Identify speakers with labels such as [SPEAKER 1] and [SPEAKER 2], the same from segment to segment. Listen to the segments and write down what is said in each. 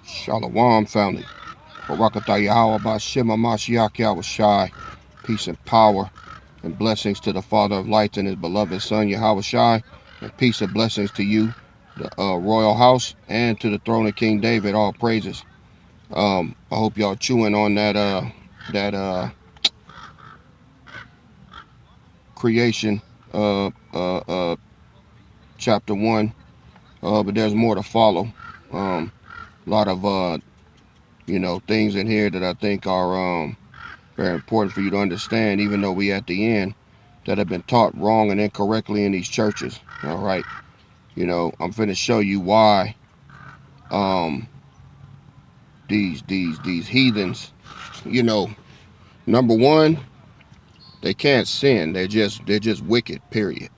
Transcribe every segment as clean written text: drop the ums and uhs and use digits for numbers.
[SPEAKER 1] Shalom, family. Barakatah Yahweh Ba'Shem Mashiach Yahweh. Peace and power and blessings to the Father of lights and his beloved Son Yahweh Shai. And peace and blessings to you, the royal house, and to the throne of King David. All praises. I hope y'all chewing on that creation chapter 1. But there's more to follow. A lot of things in here that I think are very important for you to understand, even though we at the end, that have been taught wrong and incorrectly in these churches. All right. I'm finna show you why these heathens, number one, they can't sin. They're just wicked, period.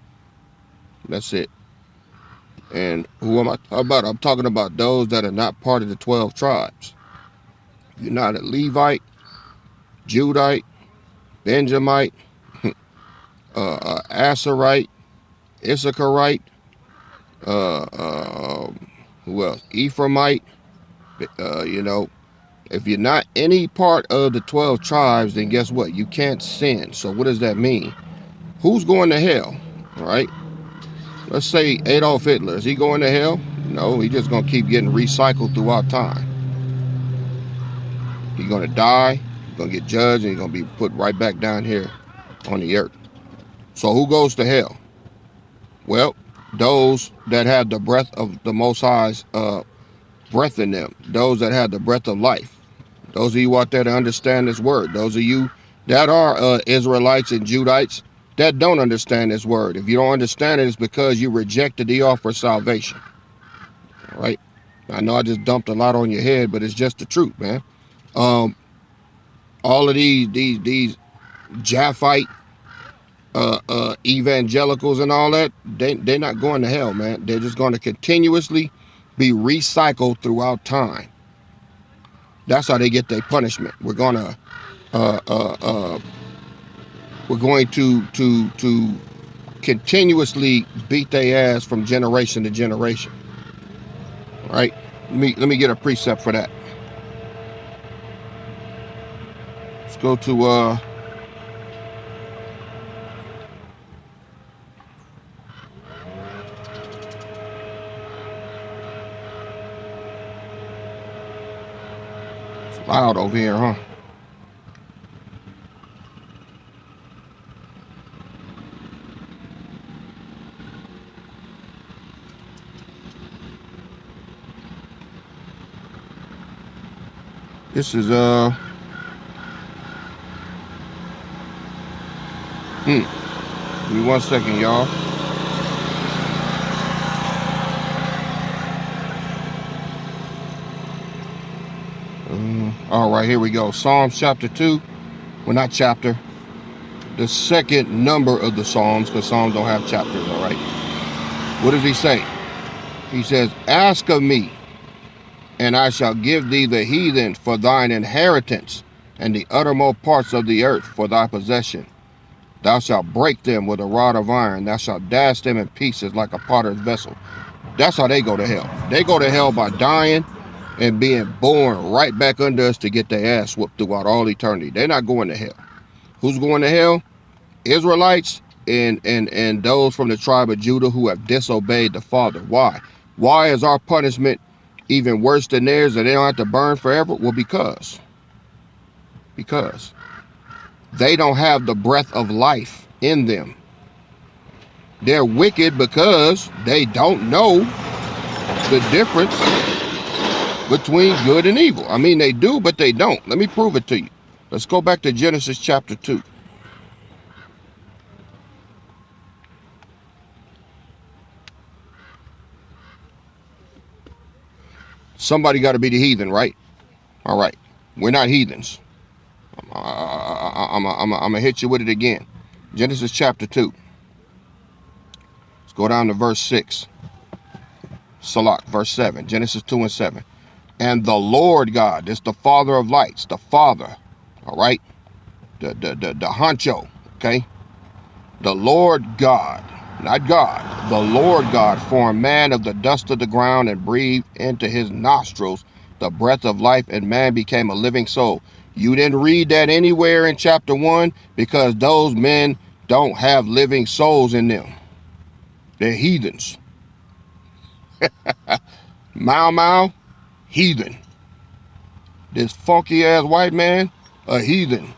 [SPEAKER 1] That's it. And who am I about? I'm talking about those that are not part of the 12 tribes. You're not a Levite, Judite, Benjamite, Asherite, Issacharite, who else? Ephraimite. If you're not any part of the 12 tribes, then guess what? You can't sin. So what does that mean? Who's going to hell? All right. Let's say Adolf Hitler. Is he going to hell? No, he's just going to keep getting recycled throughout time. He's going to die. He's going to get judged, and he's going to be put right back down here on the earth. So who goes to hell? Well, those that have the breath of the Most High's breath in them. Those that have the breath of life. Those of you out there that understand this word. Those of you that are Israelites and Judites that don't understand this word. If you don't understand it, it's because you rejected the offer of salvation. All right? I know I just dumped a lot on your head, but it's just the truth, man. All of these Japhite evangelicals and all that, they're not going to hell, man. They're just going to continuously be recycled throughout time. That's how they get their punishment. We're going to continuously beat their ass from generation to generation. All right? Let me get a precept for that. Let's go to it's loud over here, huh? This is give me 1 second, y'all. All right, here we go. Psalms chapter 2. Well, not chapter. The second number of the Psalms, because Psalms don't have chapters, all right? What does he say? He says, ask of me, and I shall give thee the heathen for thine inheritance, and the uttermost parts of the earth for thy possession. Thou shalt break them with a rod of iron. Thou shalt dash them in pieces like a potter's vessel. That's how they go to hell. They go to hell by dying and being born right back under us to get their ass whooped throughout all eternity. They're not going to hell. Who's going to hell? Israelites and those from the tribe of Judah who have disobeyed the Father. Why? Why is our punishment even worse than theirs, and they don't have to burn forever? Well, because they don't have the breath of life in them. They're wicked because they don't know the difference between good and evil. I mean, they do, but they don't. Let me prove it to you. Let's go back to Genesis chapter 2. Somebody got to be the heathen, right? All right. We're not heathens. I'm going to hit you with it again. Genesis chapter 2. Let's go down to verse 6. Salak, verse 7. Genesis 2 and 7. And the Lord God, this the Father of lights, the Father, all right? The honcho, okay? The Lord God, not God, the Lord God formed man of the dust of the ground and breathed into his nostrils the breath of life, and man became a living soul. You didn't read that anywhere in chapter 1 because those men don't have living souls in them. They're heathens. Mau Mau, heathen. This funky ass white man, a heathen.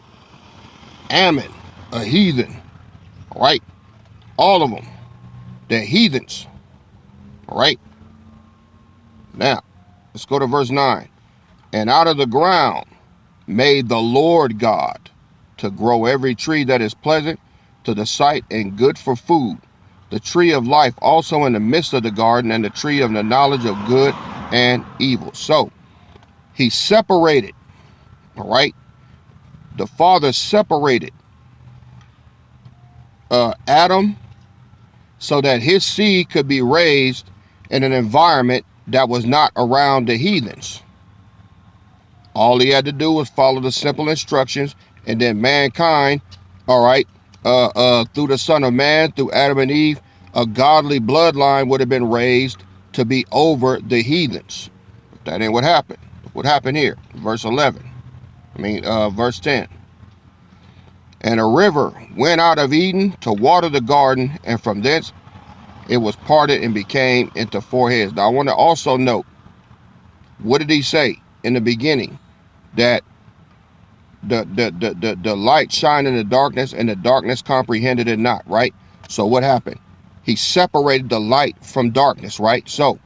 [SPEAKER 1] Ammon, a heathen. All right? All of them. They're heathens. All right? Now, let's go to verse 9. And out of the ground made the Lord God to grow every tree that is pleasant to the sight and good for food, the tree of life also in the midst of the garden, and the tree of the knowledge of good and evil. So, he separated, all right? The Father separated Adam so that his seed could be raised in an environment that was not around the heathens. All he had to do was follow the simple instructions, and then mankind, all right, through the Son of Man, through Adam and Eve, a godly bloodline would have been raised to be over the heathens. But that ain't what happened. What happened here? Verse 10. And a river went out of Eden to water the garden, and from thence it was parted and became into 4 heads. Now I want to also note, what did he say in the beginning? That the light shined in the darkness, and the darkness comprehended it not, right? So what happened? He separated the light from darkness, right? So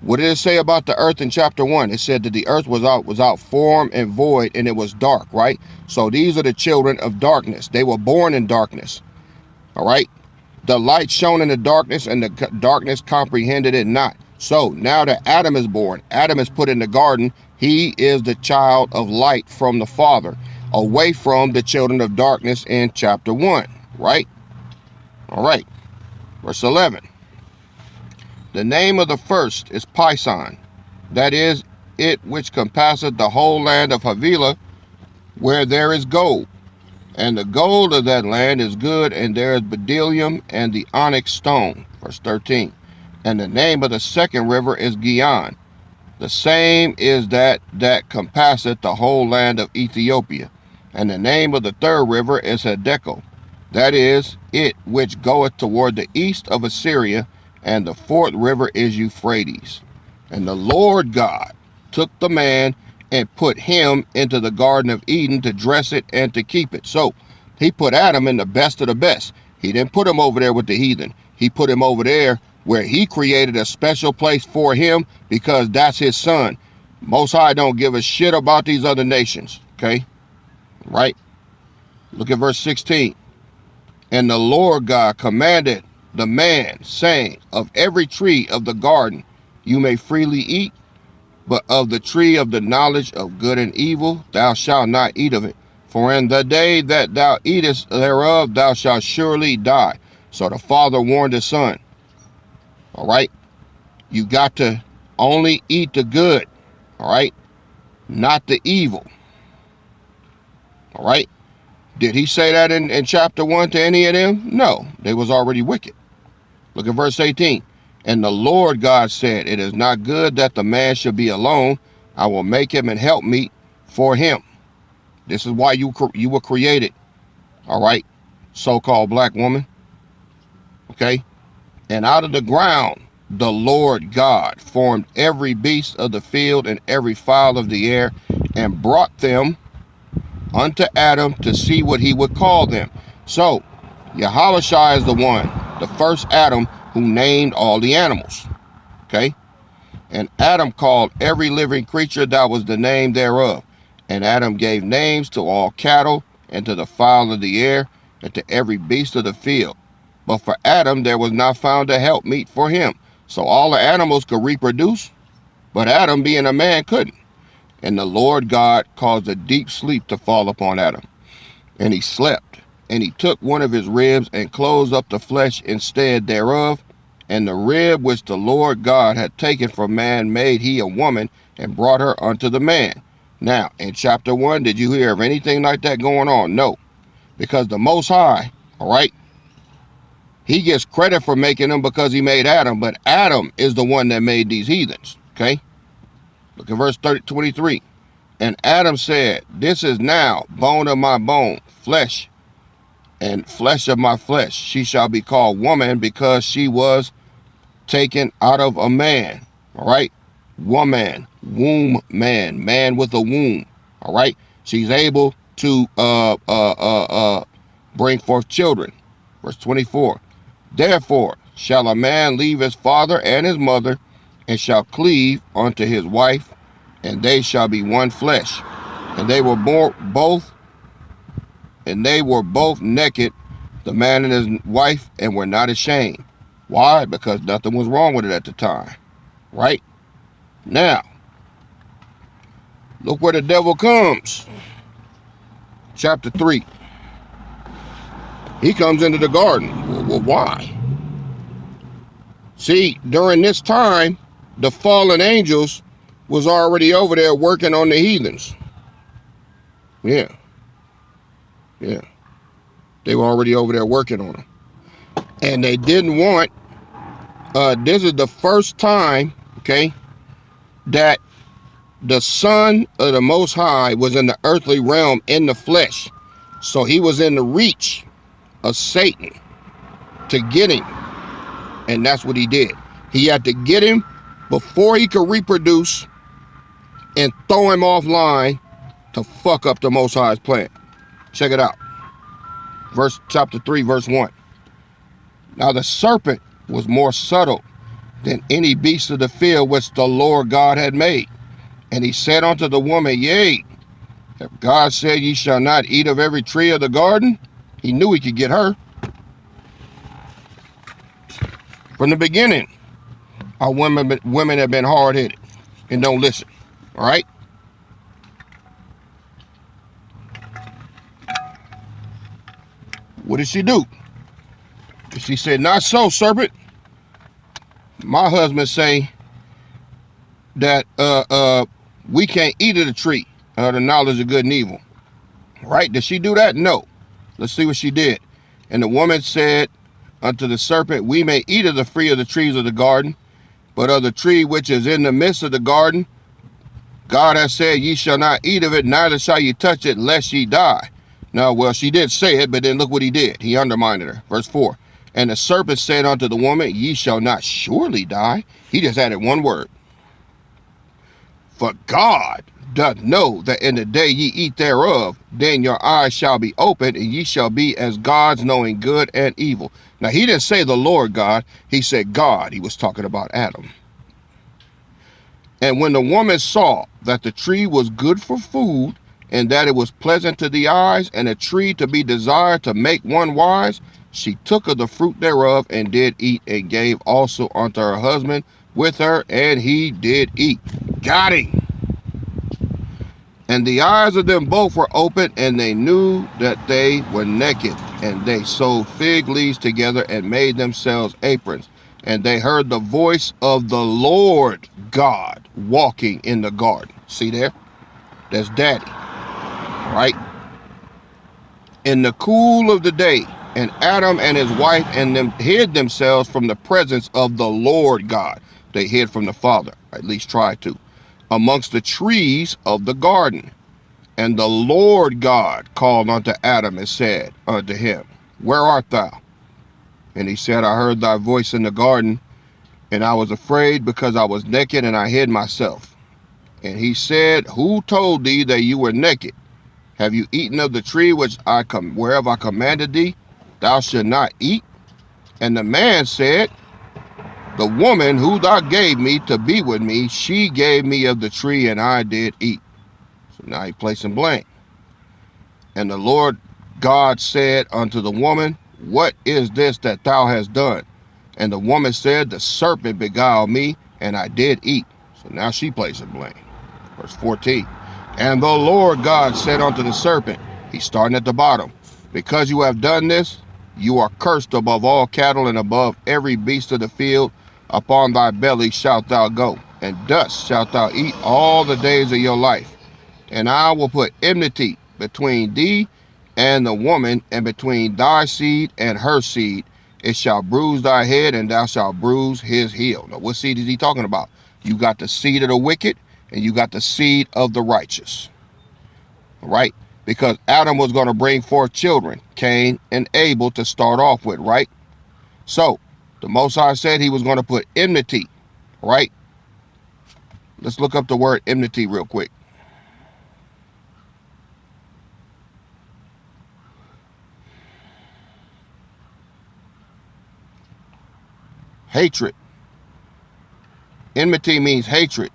[SPEAKER 1] what did it say about the earth in chapter 1? It said that the earth was out form and void, and it was dark, right? So these are the children of darkness. They were born in darkness, all right? The light shone in the darkness, and the darkness comprehended it not. So now that Adam is born, Adam is put in the garden. He is the child of light from the Father, away from the children of darkness in chapter 1, right? All right, verse 11. The name of the first is Pison, that is, it which compasseth the whole land of Havilah, where there is gold. And the gold of that land is good, and there is bdellium and the onyx stone. Verse 13. And the name of the second river is Gihon. The same is that compasseth the whole land of Ethiopia. And the name of the third river is Hiddekel. That is, it which goeth toward the east of Assyria. And the fourth river is Euphrates. And the Lord God took the man and put him into the Garden of Eden to dress it and to keep it. So he put Adam in the best of the best. He didn't put him over there with the heathen. He put him over there where he created a special place for him, because that's his son. Most High don't give a shit about these other nations, okay? Right? Look at verse 16. And the Lord God commanded the man, saying, of every tree of the garden you may freely eat, but of the tree of the knowledge of good and evil thou shalt not eat of it. For in the day that thou eatest thereof thou shalt surely die. So the Father warned the Son. All right? You got to only eat the good. All right? Not the evil. All right? Did he say that in chapter 1 to any of them? No, they was already wicked. Look at verse 18. And the Lord God said, it is not good that the man should be alone. I will make him an helpmeet for him. This is why you were created. All right? So-called black woman. Okay? And out of the ground, the Lord God formed every beast of the field and every fowl of the air, and brought them unto Adam to see what he would call them. So, Yahushua is the one, the first Adam, who named all the animals. Okay? And Adam called every living creature that was the name thereof. And Adam gave names to all cattle, and to the fowl of the air, and to every beast of the field. But for Adam there was not found a helpmeet for him. So all the animals could reproduce, but Adam, being a man, couldn't. And the Lord God caused a deep sleep to fall upon Adam. And he slept. And he took one of his ribs and closed up the flesh instead thereof. And the rib which the Lord God had taken from man made he a woman, and brought her unto the man. Now, in chapter 1, did you hear of anything like that going on? No. Because the Most High, all right, he gets credit for making them because he made Adam, but Adam is the one that made these heathens, okay? Look at verse 23. And Adam said, this is now bone of my bone, flesh and flesh of my flesh. She shall be called woman because she was taken out of a man. All right. Woman, womb man, man with a womb. All right. She's able to bring forth children. Verse 24. Therefore shall a man leave his father and his mother, and shall cleave unto his wife, and they shall be one flesh. And they were both naked, the man and his wife, and were not ashamed. Why? Because nothing was wrong with it at the time. Right? Now, look where the devil comes. Chapter 3. He comes into the garden. Well, why? See, during this time, the fallen angels was already over there working on the heathens. Yeah. They were already over there working on them. And they didn't want, this is the first time, okay, that the Son of the Most High was in the earthly realm in the flesh. So he was in the reach of Satan to get him. And that's what he did. He had to get him before he could reproduce and throw him offline to fuck up the Most High's plan. Check it out. Chapter 3, verse 1. Now the serpent was more subtle than any beast of the field which the Lord God had made. And he said unto the woman, yea, if God said ye shall not eat of every tree of the garden, he knew he could get her. From the beginning, our women have been hard-headed and don't listen. All right? What did she do? She said, not so, serpent. My husband say that we can't eat of the tree of the knowledge of good and evil. Right? Did she do that? No. Let's see what she did. And the woman said unto the serpent, we may eat of the fruit of the trees of the garden, but of the tree which is in the midst of the garden, God has said, ye shall not eat of it, neither shall ye touch it, lest ye die. Now, well, she did say it, but then look what he did. He undermined her. Verse 4. And the serpent said unto the woman, ye shall not surely die. He just added one word. For God doth know that in the day ye eat thereof, then your eyes shall be opened, and ye shall be as gods, knowing good and evil. Now, he didn't say the Lord God. He said God. He was talking about Adam. And when the woman saw that the tree was good for food, and that it was pleasant to the eyes, and a tree to be desired to make one wise, she took of the fruit thereof, and did eat, and gave also unto her husband with her, and he did eat. Got him. And the eyes of them both were open, and they knew that they were naked. And they sewed fig leaves together, and made themselves aprons. And they heard the voice of the Lord God walking in the garden. See there? That's daddy. Right? In the cool of the day, and Adam and his wife and them hid themselves from the presence of the Lord God. They hid from the Father, at least tried to, amongst the trees of the garden. And the Lord God called unto Adam and said unto him, where art thou? And he said, I heard thy voice in the garden, and I was afraid because I was naked, and I hid myself. And he said, who told thee that you were naked? Have you eaten of the tree which whereof I commanded thee, thou shalt not eat? And the man said, the woman who thou gave me to be with me, she gave me of the tree, and I did eat. So now he placing blame. And the Lord God said unto the woman, what is this that thou hast done? And the woman said, the serpent beguiled me, and I did eat. So now she placing blame. Verse 14. And the Lord God said unto the serpent, he's starting at the bottom, because you have done this, you are cursed above all cattle and above every beast of the field. Upon thy belly shalt thou go, and dust shalt thou eat all the days of your life. And I will put enmity between thee and the woman, and between thy seed and her seed. It shall bruise thy head, and thou shalt bruise his heel. Now, what seed is he talking about? You got the seed of the wicked, and you got the seed of the righteous. All right? Because Adam was going to bring forth children, Cain and Abel, to start off with, right? So, the Most High said he was going to put enmity, right? Let's look up the word enmity real quick. Hatred. Enmity means hatred.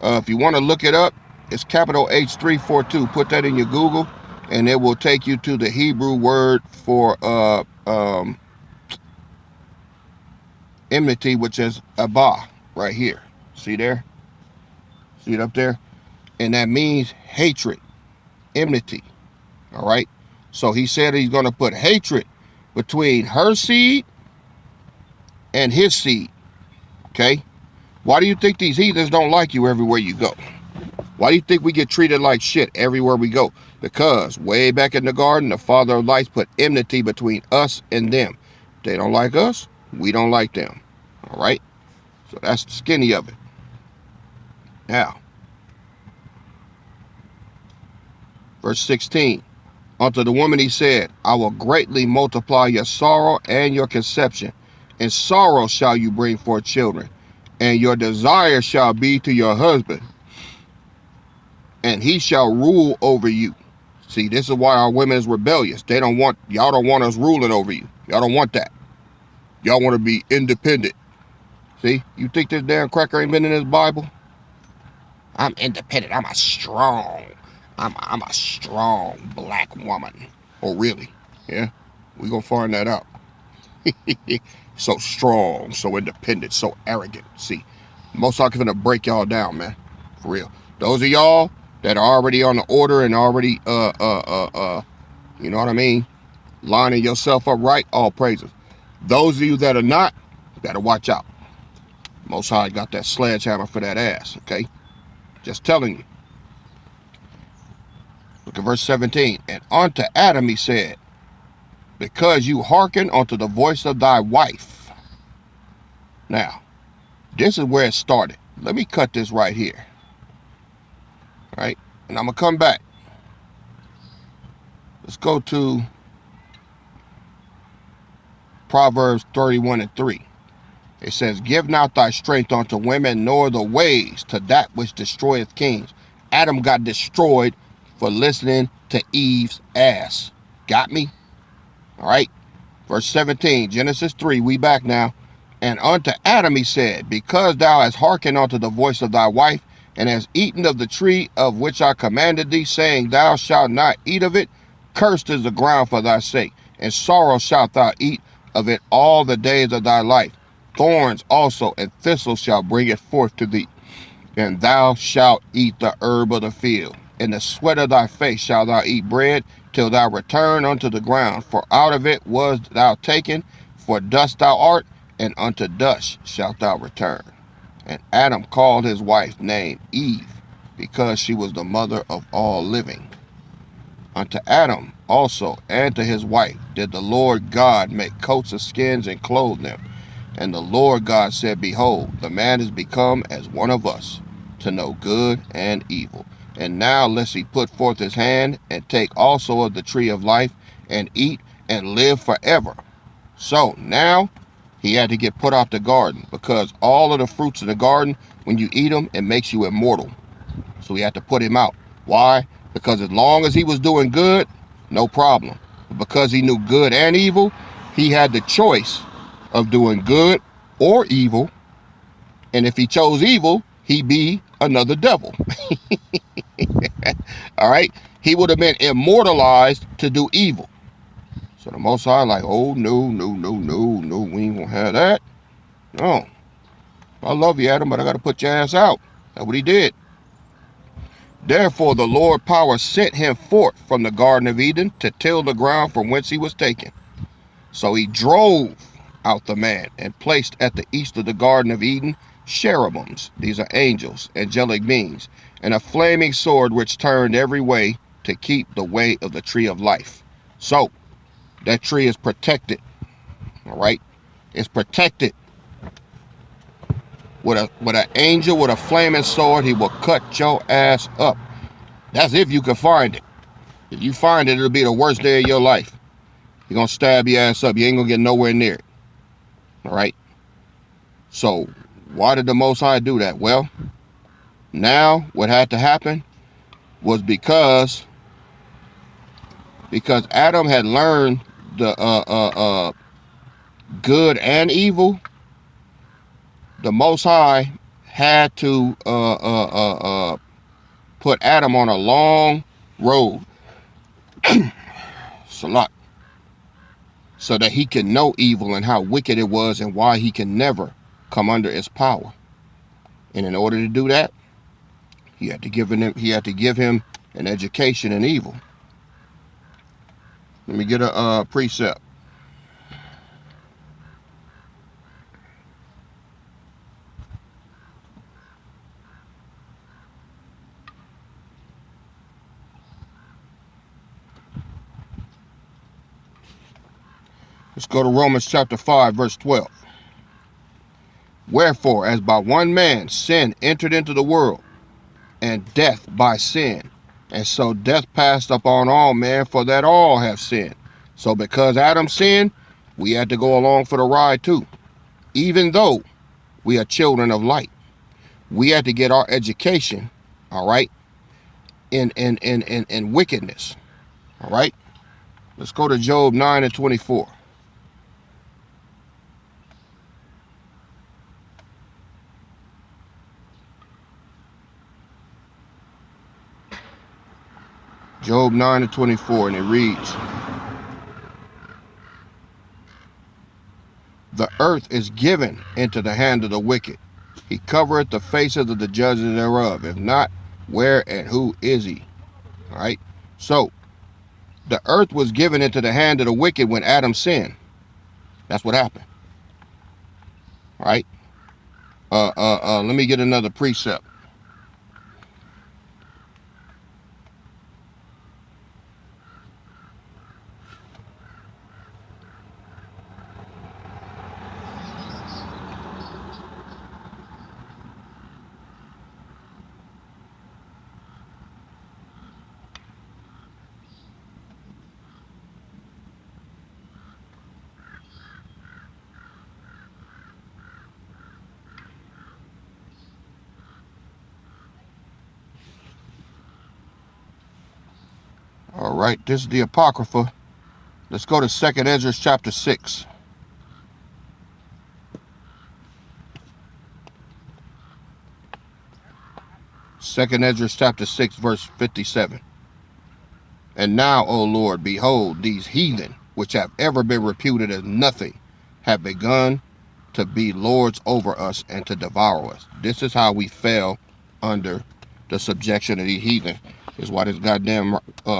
[SPEAKER 1] If you want to look it up, it's capital H342. Put that in your Google, and it will take you to the Hebrew word for enmity, which is abah, right here. See there? See it up there? And that means hatred, enmity. All right? So he said he's going to put hatred between her seed and his seed. Okay? Why do you think these heathens don't like you everywhere you go? Why do you think we get treated like shit everywhere we go? Because way back in the garden, the Father of Lights put enmity between us and them. They don't like us, we don't like them. All right? So that's the skinny of it. Now, verse 16. Unto the woman he said, I will greatly multiply your sorrow and your conception. In sorrow shall you bring forth children, and your desire shall be to your husband, and he shall rule over you. See, this is why our women is rebellious. Y'all don't want us ruling over you. Y'all don't want that. Y'all want to be independent. See, you think this damn cracker ain't been in this Bible? I'm independent. I'm a strong black woman. Oh, really? Yeah? We gonna find that out. So strong, so independent, so arrogant. See, most likely gonna break y'all down, man. For real. Those of y'all that are already on the order and already, you know what I mean? Lining yourself up right, all praises. Those of you that are not, better watch out. Most High got that sledgehammer for that ass, okay? Just telling you. Look at verse 17. And unto Adam he said, because you hearken unto the voice of thy wife. Now, this is where it started. Let me cut this right here. All right? And I'm going to come back. Let's go to Proverbs 31:3. It says, give not thy strength unto women, nor the ways to that which destroyeth kings. Adam got destroyed for listening to Eve's ass. Got me? All right. Verse 17, Genesis 3, we back now. And unto Adam he said, because thou hast hearkened unto the voice of thy wife, and hast eaten of the tree of which I commanded thee, saying, thou shalt not eat of it, cursed is the ground for thy sake, and sorrow shalt thou eat of it all the days of thy life. Thorns also and thistles shall bring it forth to thee, and thou shalt eat the herb of the field. In the sweat of thy face shalt thou eat bread, till thou return unto the ground. For out of it was thou taken, for dust thou art, and unto dust shalt thou return. And Adam called his wife's name Eve, because she was the mother of all living. Unto Adam also and to his wife did the Lord God make coats of skins and clothe them. And the Lord God said, behold, the man is become as one of us, to know good and evil. And now lest he put forth his hand, and take also of the tree of life, and eat, and live forever. So now he had to get put out the garden, because all of the fruits of the garden, when you eat them, it makes you immortal. So he had to put him out. Why? Because as long as he was doing good, no problem. But because he knew good and evil, he had the choice of doing good or evil. And if he chose evil, he'd be another devil. All right? He would have been immortalized to do evil. So the Most High like, oh, no, we ain't gonna have that. No. I love you, Adam, but I got to put your ass out. That's what he did. Therefore the Lord power sent him forth from the Garden of Eden to till the ground from whence he was taken. So he drove out the man, and placed at the east of the Garden of Eden cherubims, these are angels, angelic beings, and a flaming sword which turned every way to keep the way of the tree of life. So that tree is protected. All right? It's protected. with an angel with a flaming sword. He will cut your ass up. That's if you can find it. If you find it, it'll be the worst day of your life. He's gonna stab your ass up. You ain't gonna get nowhere near it. All right. So why did the Most High do that? Well, now what had to happen was because Adam had learned the good and evil. The Most High had to put Adam on a long road, Salat, so that he can know evil and how wicked it was and why he can never come under its power. And in order to do that, he had to give him an education in evil. Let me get a precept. Let's go to Romans chapter 5, verse 12. Wherefore, as by one man sin entered into the world, and death by sin, and so death passed upon all men, for that all have sinned. So because Adam sinned, we had to go along for the ride too. Even though we are children of light, we had to get our education, all right, in wickedness. All right. Let's go to Job 9 and 24. Job 9 and 24, and it reads, the earth is given into the hand of the wicked. He covereth the faces of the judges thereof. If not, where and who is he? All right. So the earth was given into the hand of the wicked when Adam sinned. That's what happened. All right. Let me get another precept. All right. This is the Apocrypha. Let's go to 2nd Ezra chapter 6. Second Ezra chapter 6, verse 57. And now, O Lord, behold, these heathen, which have ever been reputed as nothing, have begun to be lords over us and to devour us. This is how we fell under the subjection of these heathen. This is why this goddamn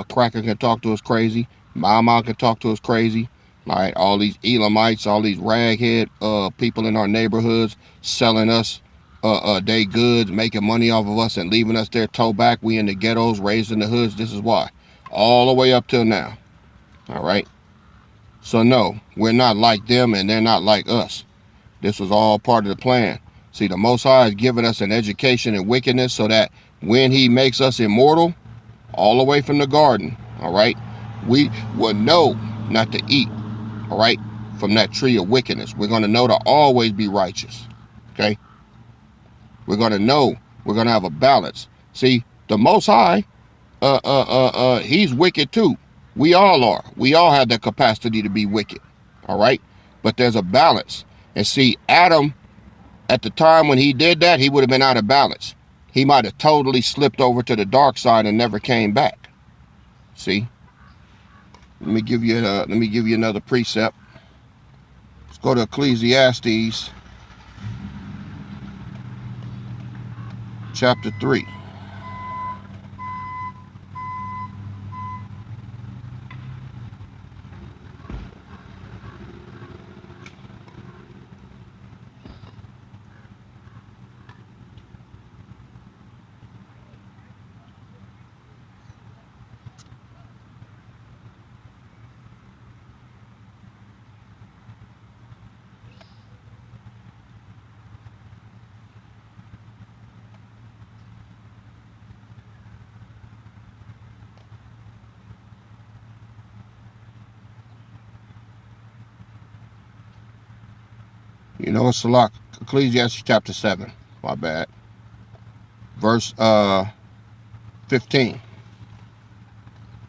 [SPEAKER 1] cracker can talk to us crazy. Mama can talk to us crazy. All right, all these Elamites, all these raghead people in our neighborhoods selling us they goods, making money off of us and leaving us there toe back. We in the ghettos, raised in the hoods. This is why. All the way up till now. All right. So no, we're not like them and they're not like us. This was all part of the plan. See, the Most High has given us an education in wickedness so that when he makes us immortal, all the way from the garden, all right, we will know not to eat, all right, from that tree of wickedness. We're going to know to always be righteous, okay? We're going to know, we're going to have a balance. See, the Most High, he's wicked too. We all are. We all have the capacity to be wicked, all right? But there's a balance. And see, Adam, at the time when he did that, he would have been out of balance. He might have totally slipped over to the dark side and never came back. See? Let me give you another precept. Let's go to Ecclesiastes chapter 3. You know, it's a lot. Ecclesiastes chapter 7. My bad. Verse 15.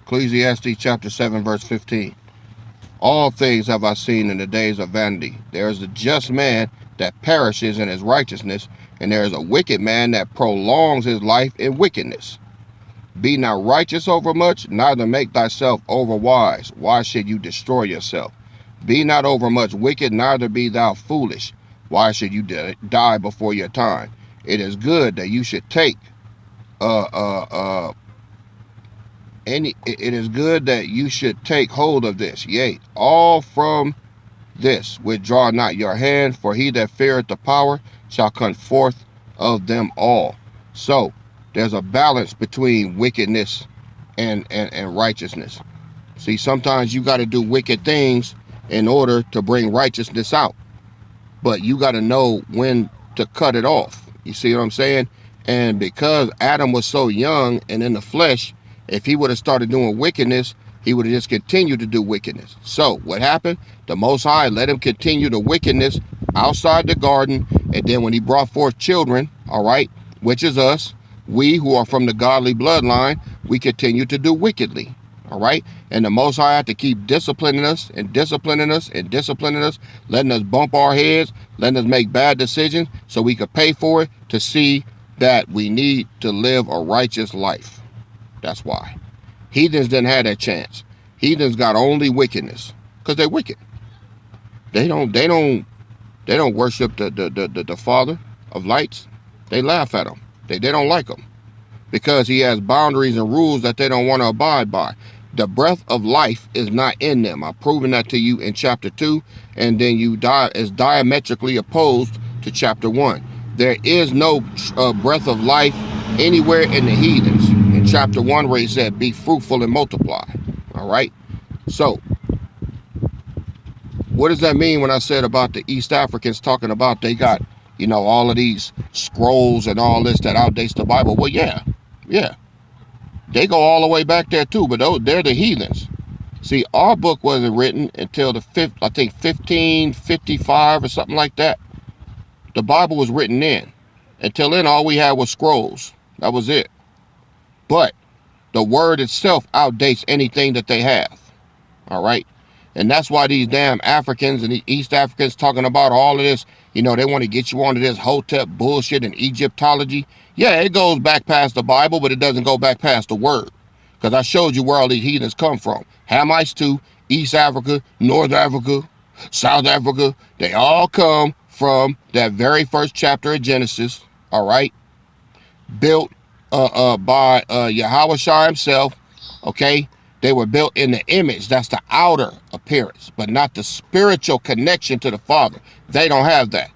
[SPEAKER 1] Ecclesiastes chapter 7, verse 15. All things have I seen in the days of vanity. There is a just man that perishes in his righteousness, and there is a wicked man that prolongs his life in wickedness. Be not righteous over much, neither make thyself over wise. Why should you destroy yourself? Be not over much wicked, neither be thou foolish. Why should you die before your time? It is good that you should take it is good that you should take hold of this. Yea, all from this withdraw not your hand, for he that feareth the power shall come forth of them all. So there's a balance between wickedness and righteousness. See, sometimes you got to do wicked things in order to bring righteousness out, but you got to know when to cut it off. You see what I'm saying? And because Adam was so young and in the flesh, if he would have started doing wickedness, he would have just continued to do wickedness. So what happened? The Most High let him continue the wickedness outside the garden. And then when he brought forth children, all right, which is us, we who are from the godly bloodline, we continue to do wickedly. All right. And the Most High had to keep disciplining us and disciplining us and disciplining us, letting us bump our heads, letting us make bad decisions so we could pay for it, to see that we need to live a righteous life. That's why. Heathens didn't have that chance. Heathens got only wickedness because they're wicked. They don't worship the Father of lights. They laugh at him. They don't like him because he has boundaries and rules that they don't want to abide by. The breath of life is not in them. I've proven that to you in chapter 2, and then you die is diametrically opposed to chapter 1. There is no breath of life anywhere in the heathens. In chapter 1, where he said, be fruitful and multiply. All right. So what does that mean when I said about the East Africans talking about they got, you know, all of these scrolls and all this that outdates the Bible? Well, yeah. They go all the way back there too, but they're the heathens. See, our book wasn't written until the 1555 or something like that. The Bible was written then. Until then, all we had was scrolls. That was it. But the word itself outdates anything that they have. All right. And that's why these damn Africans and the East Africans talking about all of this, you know, they want to get you onto this Hotep bullshit and Egyptology. Yeah, it goes back past the Bible, but it doesn't go back past the word. Because I showed you where all these heathens come from. Hamites too, East Africa, North Africa, South Africa. They all come from that very first chapter of Genesis. All right. Built by Yahweh Shai himself. Okay. They were built in the image. That's the outer appearance, but not the spiritual connection to the Father. They don't have that.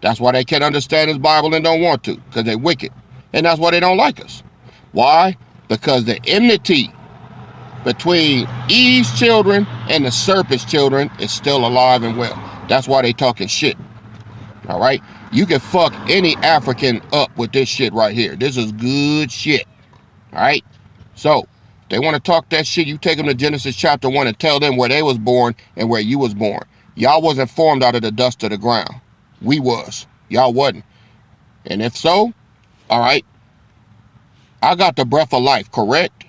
[SPEAKER 1] That's why they can't understand his Bible and don't want to, because they're wicked. And that's why they don't like us. Why? Because the enmity between Eve's children and the serpent's children is still alive and well. That's why they talking shit. All right? You can fuck any African up with this shit right here. This is good shit. All right? So, they want to talk that shit. You take them to Genesis chapter 1 and tell them where they was born and where you was born. Y'all wasn't formed out of the dust of the ground. We was. Y'all wasn't. And if so, all right, I got the breath of life, correct?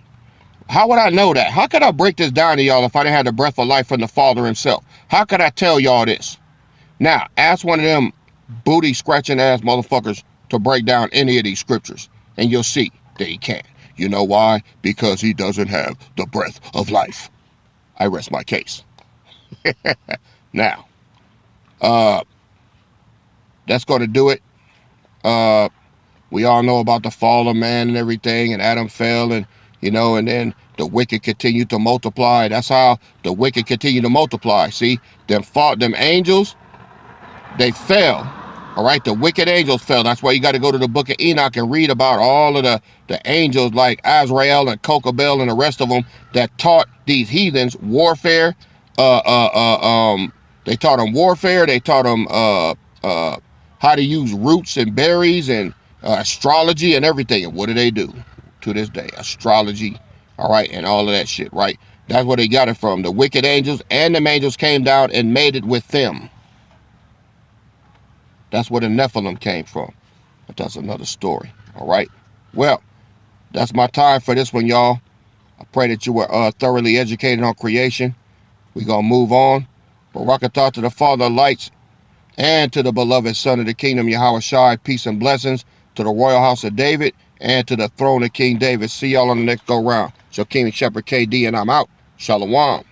[SPEAKER 1] How would I know that? How could I break this down to y'all if I didn't have the breath of life from the Father himself? How could I tell y'all this? Now, ask one of them booty scratching ass motherfuckers to break down any of these scriptures, and you'll see that he can't. You know why? Because he doesn't have the breath of life. I rest my case. Now, that's going to do it. We all know about the fall of man and everything, and Adam fell, and you know, and then the wicked continued to multiply. That's how the wicked continue to multiply. See, them angels, they fell. All right, the wicked angels fell. That's why you got to go to the book of Enoch and read about all of the angels like Azrael and Kokabel and the rest of them that taught these heathens warfare. They taught them warfare. They taught them how to use roots and berries and astrology and everything. And what do they do to this day? Astrology, all right, and all of that shit, right? That's where they got it from. The wicked angels and them angels came down and made it with them. That's where the Nephilim came from. But that's another story. All right. Well, that's my time for this one, y'all. I pray that you were thoroughly educated on creation. We're going to move on. Barakatah to the Father of lights and to the beloved Son of the Kingdom, Yahweh Shai. Peace and blessings to the royal house of David and to the throne of King David. See y'all on the next go round. So King Shepherd KD, and I'm out. Shalom.